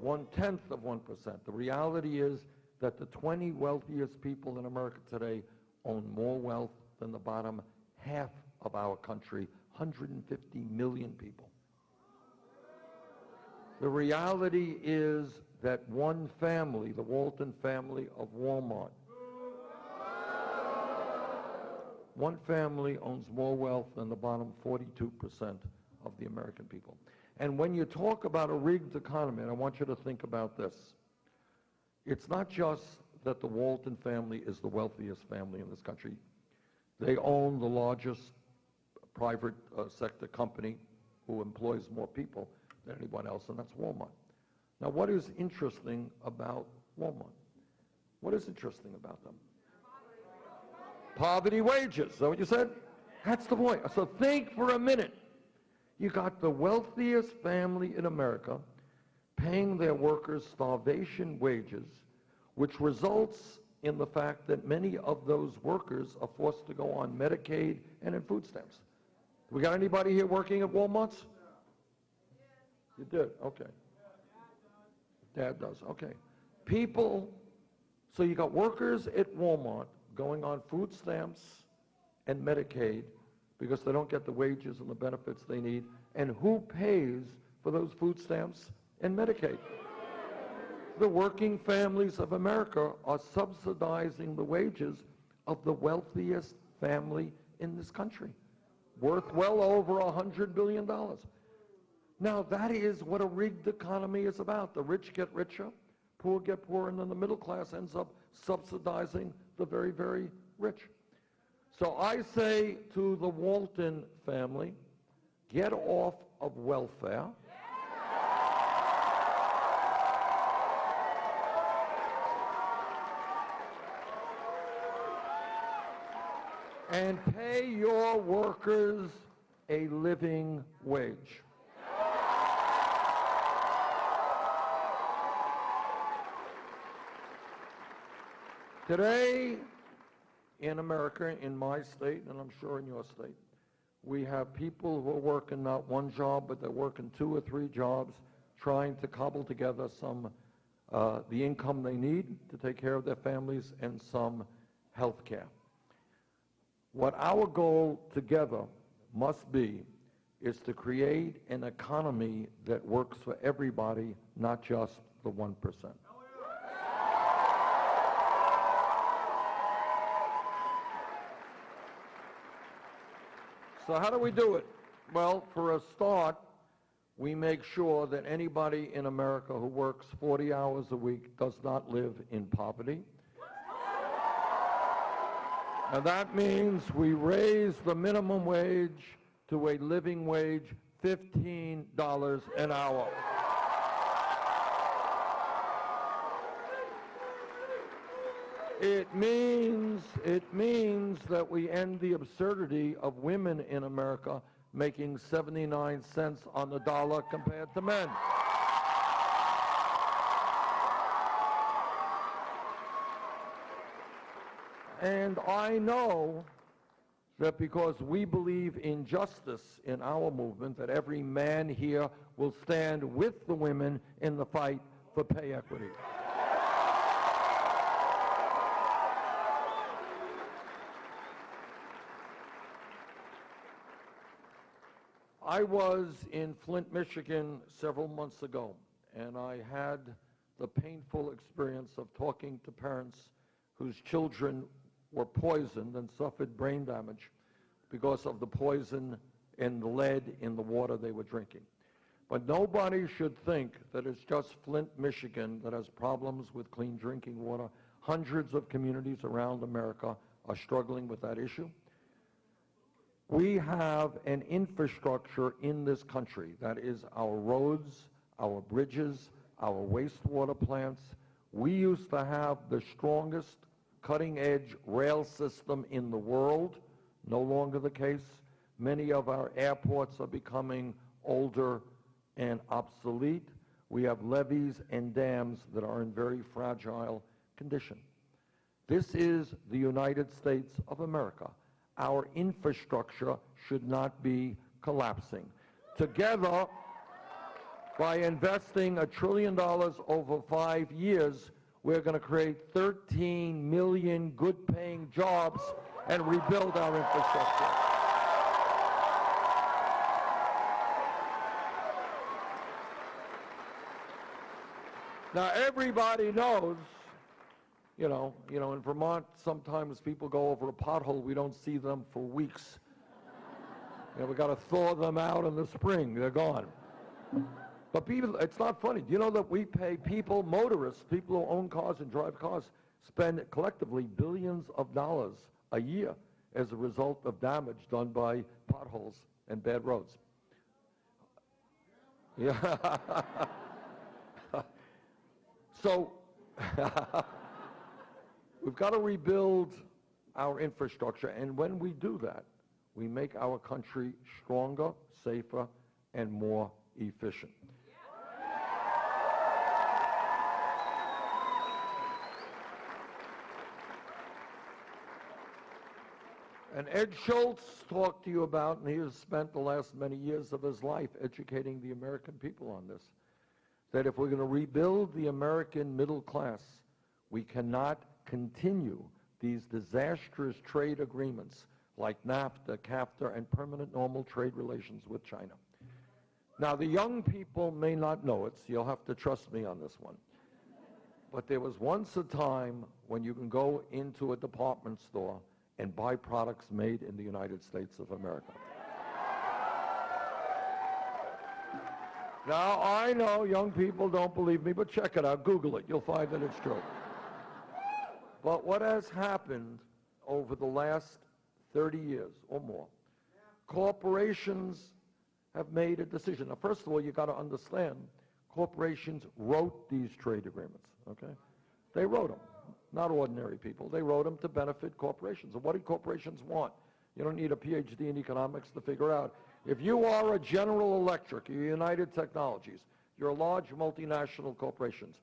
1/10 of 1%. The reality is that the 20 wealthiest people in America today own more wealth than the bottom half of our country, 150 million people. The reality is that one family, the Walton family of Walmart, one family owns more wealth than the bottom 42% of the American people. And when you talk about a rigged economy, and I want you to think about this, it's not just that the Walton family is the wealthiest family in this country. They own the largest private sector company who employs more people than anyone else, and that's Walmart. Now, what is interesting about Walmart? What is interesting about them? Poverty wages. Is that what you said? That's the point. So think for a minute. You got the wealthiest family in America paying their workers starvation wages, which results in the fact that many of those workers are forced to go on Medicaid and in food stamps. We got anybody here working at Walmart's? You did? Okay. Dad does. Okay. People, so you got workers at Walmart going on food stamps and Medicaid because they don't get the wages and the benefits they need. And who pays for those food stamps and Medicaid? The working families of America are subsidizing the wages of the wealthiest family in this country, worth well over $100 billion. Now, that is what a rigged economy is about. The rich get richer, poor get poorer, and then the middle class ends up subsidizing the very, very rich. So I say to the Walton family, get off of welfare. And pay your workers a living wage. Today, in America, in my state, and I'm sure in your state, we have people who are working not one job, but they're working 2 or 3 jobs, trying to cobble together some, the income they need to take care of their families and some health care. What our goal together must be is to create an economy that works for everybody, not just the 1%. So how do we do it? Well, for a start, we make sure that anybody in America who works 40 hours a week does not live in poverty. And that means we raise the minimum wage to a living wage, $15 an hour. It means that we end the absurdity of women in America making 79 cents on the dollar compared to men. And I know that because we believe in justice in our movement, that every man here will stand with the women in the fight for pay equity. I was in Flint, Michigan several months ago, and I had the painful experience of talking to parents whose children were poisoned and suffered brain damage because of the poison and the lead in the water they were drinking. But nobody should think that it's just Flint, Michigan that has problems with clean drinking water. Hundreds of communities around America are struggling with that issue. We have an infrastructure in this country that is our roads, our bridges, our wastewater plants. We used to have the strongest cutting-edge rail system in the world. No longer the case. Many of our airports are becoming older and obsolete. We have levees and dams that are in very fragile condition. This is the United States of America. Our infrastructure should not be collapsing. Together, By investing $1 trillion over 5 years, we're going to create 13 million good-paying jobs and rebuild our infrastructure. Now, everybody knows, in Vermont, sometimes people go over a pothole. We don't see them for weeks. We got to thaw them out in the spring. They're gone. But people, it's not funny. Do you know that we pay people, motorists, people who own cars and drive cars, spend collectively billions of dollars a year as a result of damage done by potholes and bad roads? Yeah. So we've got to rebuild our infrastructure, and when we do that, we make our country stronger, safer, and more efficient. And Ed Schultz talked to you about, and he has spent the last many years of his life educating the American people on this, that if we're going to rebuild the American middle class, we cannot continue these disastrous trade agreements like NAFTA, CAFTA, and permanent normal trade relations with China. Now, the young people may not know it, so you'll have to trust me on this one. But there was once a time when you can go into a department store and buy products made in the United States of America. Now, I know young people don't believe me, but check it out. Google it. You'll find that it's true. But what has happened over the last 30 years or more, corporations have made a decision. Now, first of all, you got to understand, corporations wrote these trade agreements, okay? They wrote them, not ordinary people. They wrote them to benefit corporations. And what do corporations want? You don't need a PhD in economics to figure out. If you are a General Electric, you're United Technologies, you're a large multinational corporations,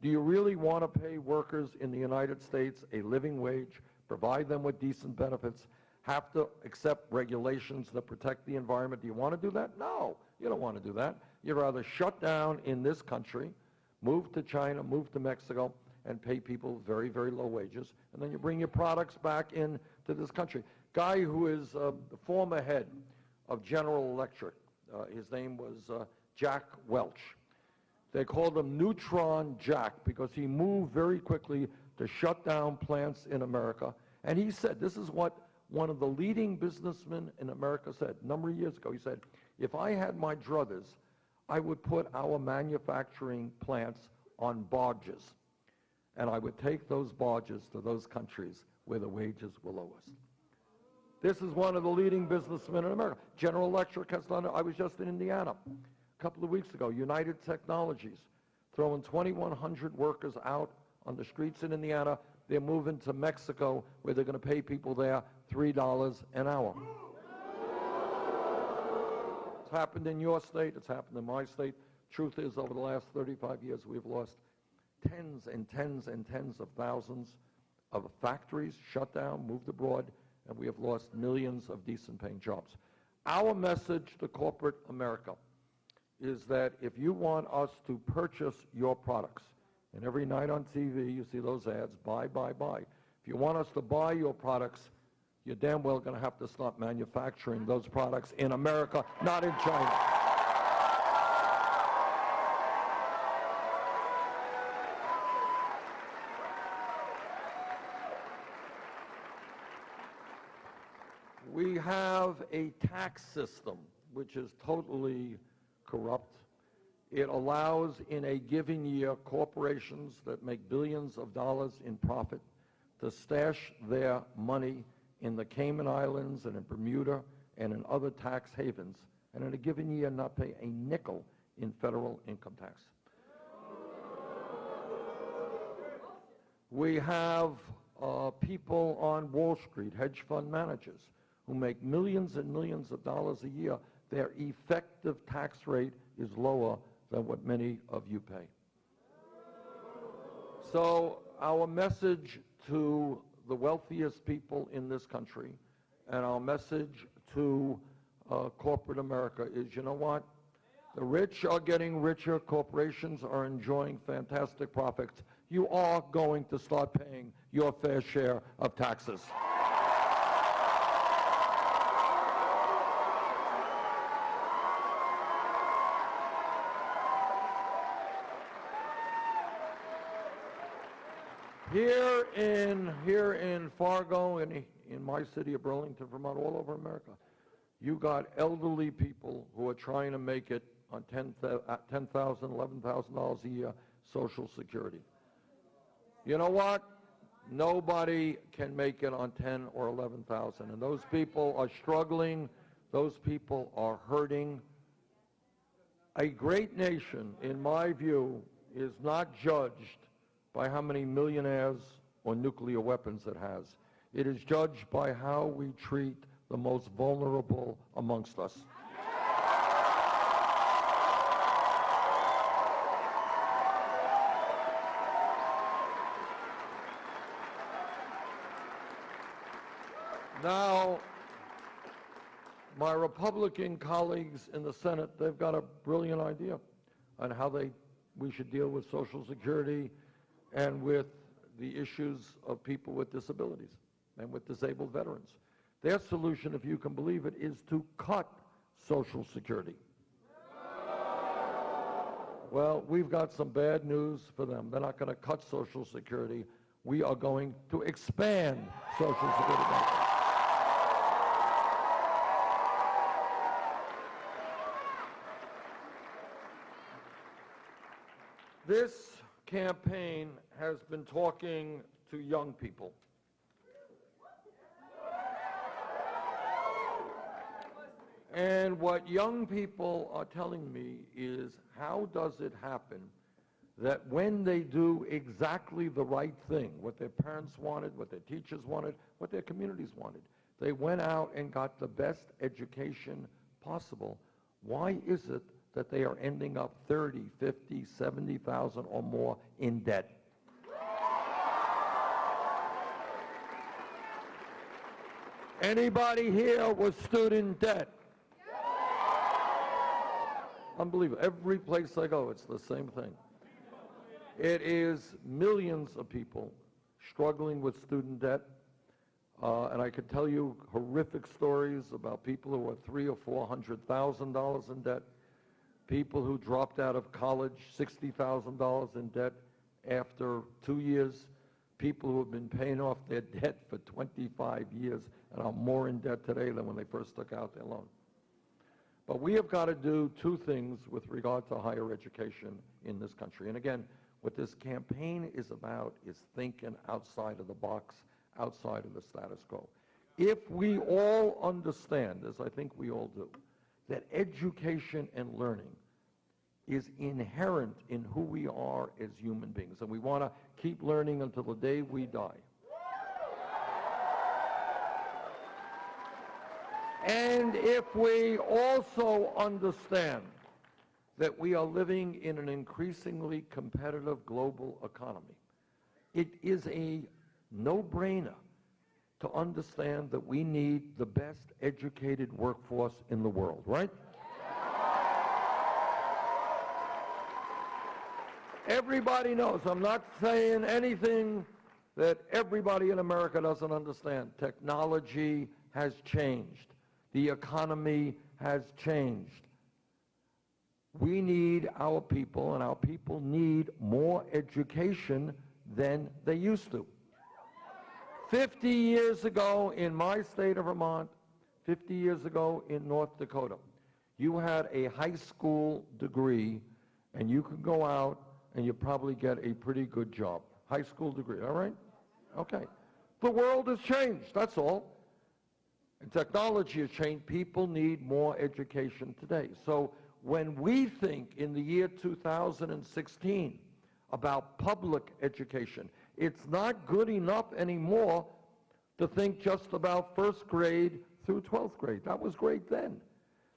do you really want to pay workers in the United States a living wage, provide them with decent benefits, have to accept regulations that protect the environment? Do you want to do that? No, you don't want to do that. You'd rather shut down in this country, move to China, move to Mexico, and pay people very, very low wages, and then you bring your products back into this country. Guy who is the former head of General Electric, his name was Jack Welch. They called him Neutron Jack because he moved very quickly to shut down plants in America. And he said, this is what one of the leading businessmen in America said a number of years ago. He said, if I had my druthers, I would put our manufacturing plants on barges, and I would take those barges to those countries where the wages were lowest. This is one of the leading businessmen in America. General Electric has done it. I was just in Indiana a couple of weeks ago. United Technologies throwing 2,100 workers out on the streets in Indiana. They're moving to Mexico, where they're going to pay people there $3 an hour. It's happened in your state. It's happened in my state. Truth is, over the last 35 years, we've lost tens and tens and tens of thousands of factories shut down, moved abroad, and we have lost millions of decent-paying jobs. Our message to corporate America is that if you want us to purchase your products, and every night on TV you see those ads, buy, buy, buy. If you want us to buy your products, you're damn well going to have to start manufacturing those products in America, not in China. We have a tax system which is totally corrupt. It allows in a given year corporations that make billions of dollars in profit to stash their money in the Cayman Islands and in Bermuda and in other tax havens, and in a given year not pay a nickel in federal income tax. We have people on Wall Street, hedge fund managers, who make millions and millions of dollars a year. Their effective tax rate is lower than what many of you pay. So our message to the wealthiest people in this country and our message to corporate America is, you know what? The rich are getting richer. Corporations are enjoying fantastic profits. You are going to start paying your fair share of taxes. Here in Fargo, in my city of Burlington, Vermont, all over America, you got elderly people who are trying to make it on $10,000, $11,000 a year Social Security. You know what? Nobody can make it on 10 or 11,000, and those people are struggling. Those people are hurting. A great nation, in my view, is not judged by how many millionaires or nuclear weapons it has. It is judged by how we treat the most vulnerable amongst us. Now, my Republican colleagues in the Senate, they've got a brilliant idea on how we should deal with Social Security and with the issues of people with disabilities and with disabled veterans. Their solution, if you can believe it, is to cut Social Security. Well, we've got some bad news for them. They're not going to cut Social Security. We are going to expand Social Security benefits. This campaign has been talking to young people. And what young people are telling me is, how does it happen that when they do exactly the right thing, what their parents wanted, what their teachers wanted, what their communities wanted, they went out and got the best education possible, why is it that they are ending up 30, 50, 70,000 or more in debt? Anybody here with student debt? Unbelievable. Every place I go, it's the same thing. It is millions of people struggling with student debt. And I could tell you horrific stories about people who are $300,000 or $400,000 in debt, people who dropped out of college, $60,000 in debt after 2 years, people who have been paying off their debt for 25 years and are more in debt today than when they first took out their loan. But we have got to do two things with regard to higher education in this country. And again, what this campaign is about is thinking outside of the box, outside of the status quo. If we all understand, as I think we all do, that education and learning is inherent in who we are as human beings, and we want to keep learning until the day we die. And if we also understand that we are living in an increasingly competitive global economy, it is a no-brainer to understand that we need the best educated workforce in the world, right? Everybody knows. I'm not saying anything that everybody in America doesn't understand. Technology has changed. The economy has changed. We need our people, and our people need more education than they used to. 50 years ago in my state of Vermont, 50 years ago in North Dakota, you had a high school degree, and you could go out and you probably get a pretty good job. High school degree, all right? Okay. The world has changed, that's all. And technology has changed. People need more education today. So when we think in the year 2016 about public education, it's not good enough anymore to think just about first grade through 12th grade. That was great then.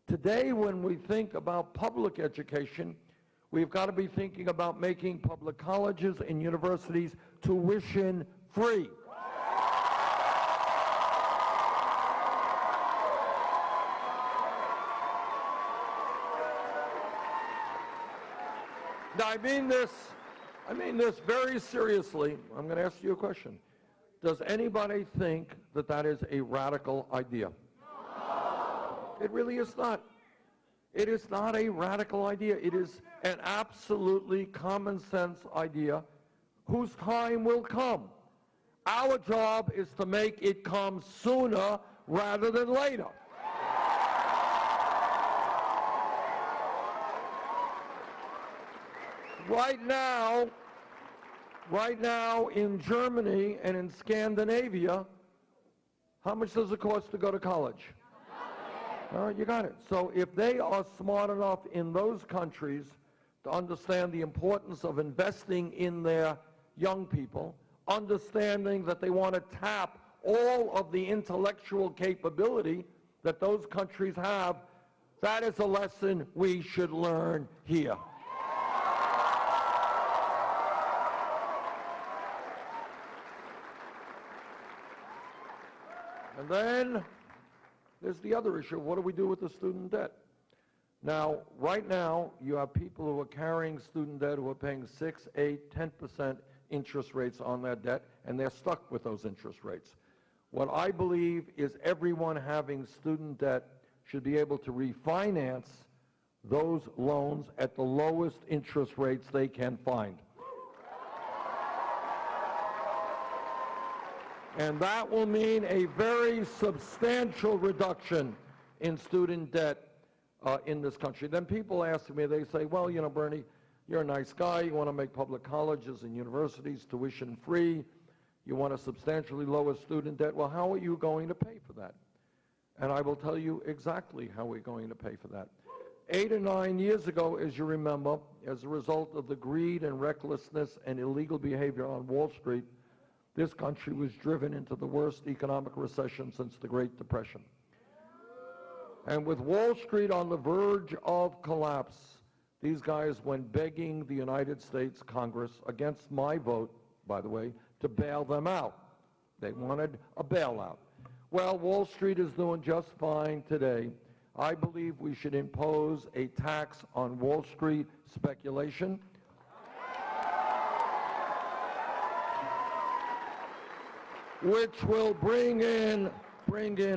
Today, when we think about public education, we've got to be thinking about making public colleges and universities tuition free. I mean this very seriously. I'm going to ask you a question. Does anybody think that that is a radical idea? No. It really is not. It is not a radical idea. It is an absolutely common sense idea whose time will come. Our job is to make it come sooner rather than later. Right now in Germany and in Scandinavia, how much does it cost to go to college? All right, you got it. So if they are smart enough in those countries to understand the importance of investing in their young people, understanding that they want to tap all of the intellectual capability that those countries have, that is a lesson we should learn here. And then there's the other issue. What do we do with the student debt? Now, right now, you have people who are carrying student debt who are paying 6, 8, 10% interest rates on that debt, and they're stuck with those interest rates. What I believe is everyone having student debt should be able to refinance those loans at the lowest interest rates they can find. And that will mean a very substantial reduction in student debt in this country. Then people ask me, they say, well, you know, Bernie, you're a nice guy. You want to make public colleges and universities tuition free. You want to substantially lower student debt. Well, how are you going to pay for that? And I will tell you exactly how we're going to pay for that. 8 or 9 years ago, as you remember, as a result of the greed and recklessness and illegal behavior on Wall Street, this country was driven into the worst economic recession since the Great Depression. And with Wall Street on the verge of collapse, these guys went begging the United States Congress, against my vote, by the way, to bail them out. They wanted a bailout. Well, Wall Street is doing just fine today. I believe we should impose a tax on Wall Street speculation. Which will bring in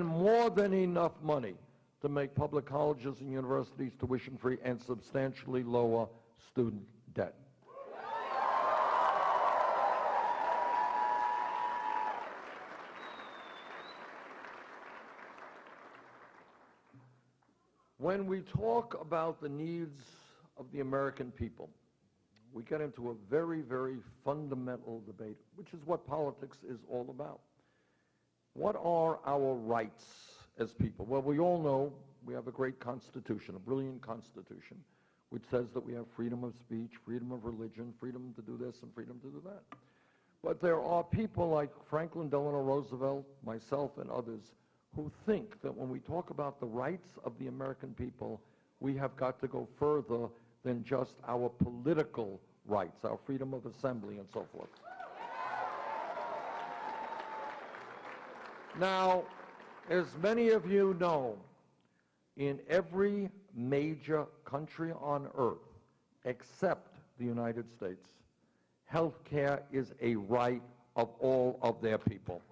more than enough money to make public colleges and universities tuition free and substantially lower student debt. When we talk about the needs of the American people, we get into a very, very fundamental debate, which is what politics is all about. What are our rights as people? Well, we all know we have a great constitution, a brilliant constitution, which says that we have freedom of speech, freedom of religion, freedom to do this and freedom to do that. But there are people like Franklin Delano Roosevelt, myself, and others who think that when we talk about the rights of the American people, we have got to go further than just our political rights, our freedom of assembly and so forth. Now, as many of you know, in every major country on earth, except the United States, health care is a right of all of their people.